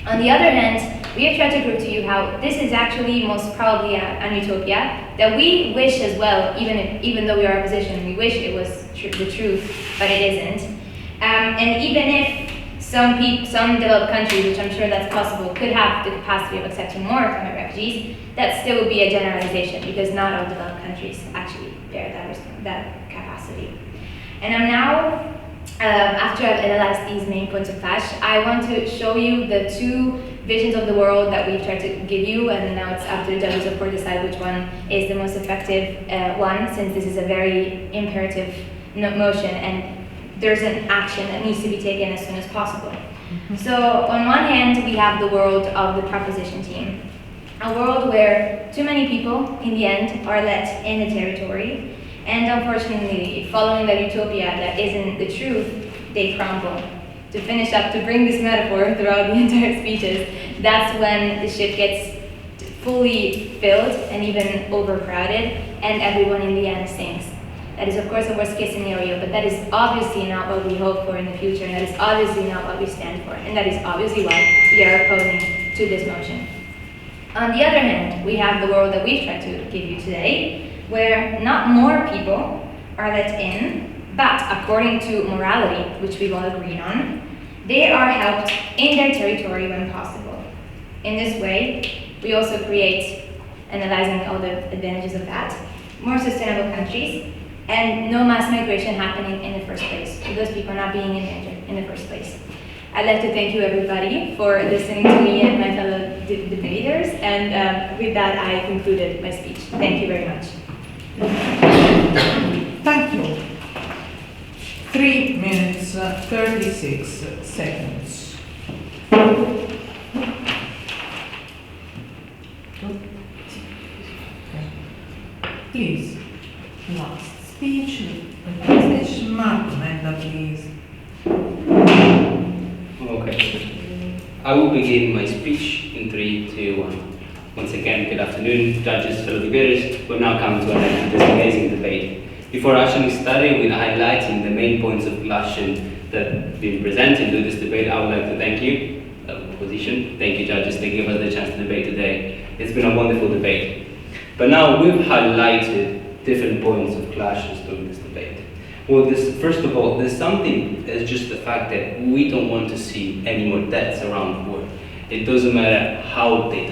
On the other hand, we have tried to prove to you how this is actually most probably an utopia that we wish as well, even though we are opposition, we wish it was the truth, but it isn't. And even if some developed countries, which I'm sure that's possible, could have the capacity of accepting more climate refugees, that still would be a generalization because not all developed countries actually bear that capacity. And I'm now, after I've analyzed these main points of clash, I want to show you the two visions of the world that we've tried to give you, and now it's up to the judges, of course, to decide which one is the most effective one, since this is a very imperative motion and there's an action that needs to be taken as soon as possible. So on one hand, we have the world of the proposition team, a world where too many people, in the end, are let in the territory, and unfortunately, following that utopia that isn't the truth, they crumble. To finish up, to bring this metaphor throughout the entire speeches, that's when the ship gets fully filled and even overcrowded, and everyone in the end sinks. That is, of course, a worst-case scenario, but that is obviously not what we hope for in the future, and that is obviously not what we stand for, and that is obviously why we are opposing to this motion. On the other hand, we have the world that we've tried to give you today, where not more people are let in, but according to morality, which we've all agreed on, they are helped in their territory when possible. In this way, we also create, analyzing all the advantages of that, more sustainable countries, and no mass migration happening in the first place, so those people not being in danger in the first place. I'd like to thank you, everybody, for listening to me and my fellow debaters, and with that, I concluded my speech. Thank you very much. Thank you. 3 minutes, 36 seconds. Please, last speech, Marco Menda, please. Okay. I will begin my speech in 3, 2, 1. Once again, good afternoon, judges, fellow debaters. We've now come to an end of this amazing debate. Before actually starting with highlighting the main points of clash that have been presented to this debate, I would like to thank you, opposition. Thank you, judges, to give us the chance to debate today. It's been a wonderful debate. But now we've highlighted different points of clashes during this debate. Well, first of all, there's something that's just the fact that we don't want to see any more deaths around the world. It doesn't matter how they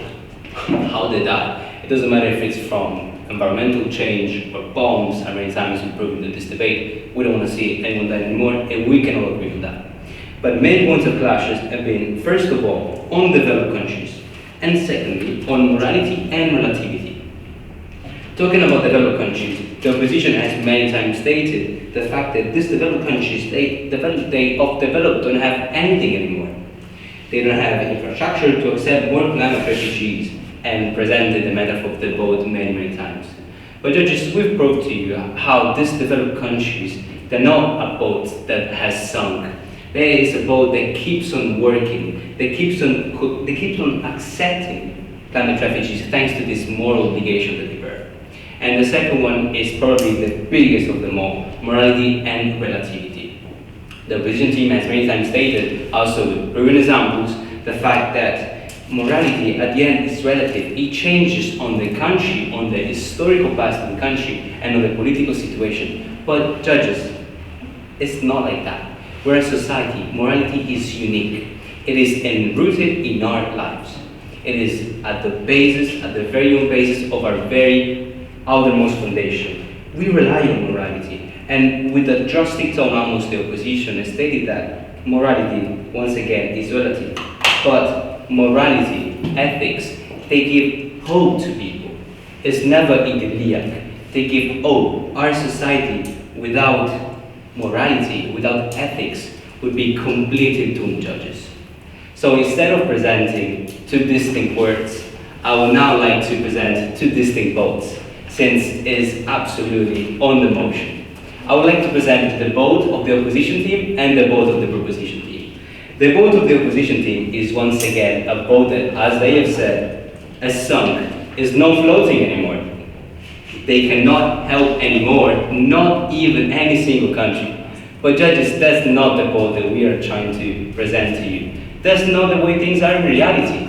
die. It doesn't matter if it's from environmental change or bombs, how many times we've proven in this debate. We don't want to see anyone die anymore, and we can all agree with that. But main points of clashes have been, first of all, on developed countries, and secondly, on morality and relativity. Talking about developed countries, the opposition has many times stated the fact that these developed countries, they don't have anything anymore. They don't have infrastructure to accept more climate refugees, and presented the metaphor of the boat many, many times. But judges, we've proved to you how these developed countries, they're not a boat that has sunk. There is a boat that keeps on working, that keeps on accepting climate refugees thanks to this moral obligation that they bear. And the second one is probably the biggest of them all, morality and relativity. The opposition team has many times stated, also with proven examples, the fact that morality at the end is relative. It changes on the country, on the historical past of the country, and on the political situation. But judges, It's not like that. We're a society. Morality is unique. It is enrooted in our lives. It is at the basis, at the very own basis of our very outermost foundation. We rely on morality. And with a drastic tone, almost the opposition has stated that morality, once again, is relative. But morality, ethics, they give hope to people. It's never idyllic. They give hope. Our society, without morality, without ethics, would be completely doomed, judges. So instead of presenting two distinct words, I would now like to present two distinct votes, since it is absolutely on the motion. I would like to present the vote of the opposition team and the vote of the proposition team. The vote of the opposition team is once again a vote that, as they have said, has sunk, is not floating anymore. They cannot help anymore, not even any single country. But judges, that's not the vote that we are trying to present to you. That's not the way things are in reality.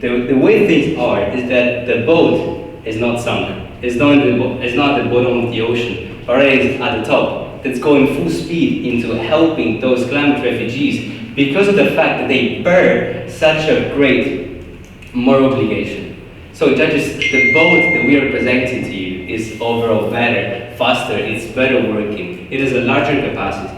The way things are is that the boat is not sunk. It's not at the bottom of the ocean, or it is at the top. It's going full speed into helping those climate refugees because of the fact that they bear such a great moral obligation. So judges, the vote that we are presenting to you is overall better, faster, it's better working. It has a larger capacity.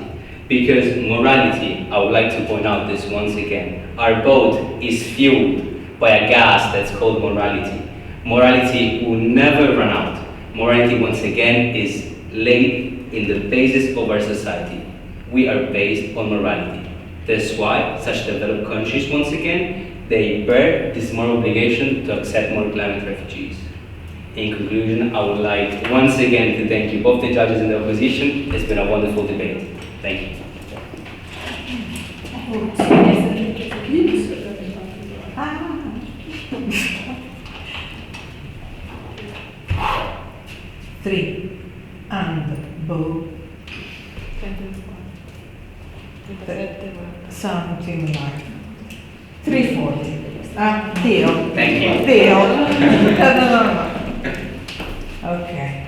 Because morality, I would like to point out this once again, our boat is fueled by a gas that's called morality. Morality will never run out. Morality, once again, is laid in the basis of our society. We are based on morality. That's why such developed countries, once again, they bear this moral obligation to accept more climate refugees. In conclusion, I would like once again to thank you, both the judges and the opposition. It's been a wonderful debate. Thank you. Three and bow. Something like 340. Theo. Thank you. Theo. No. Okay.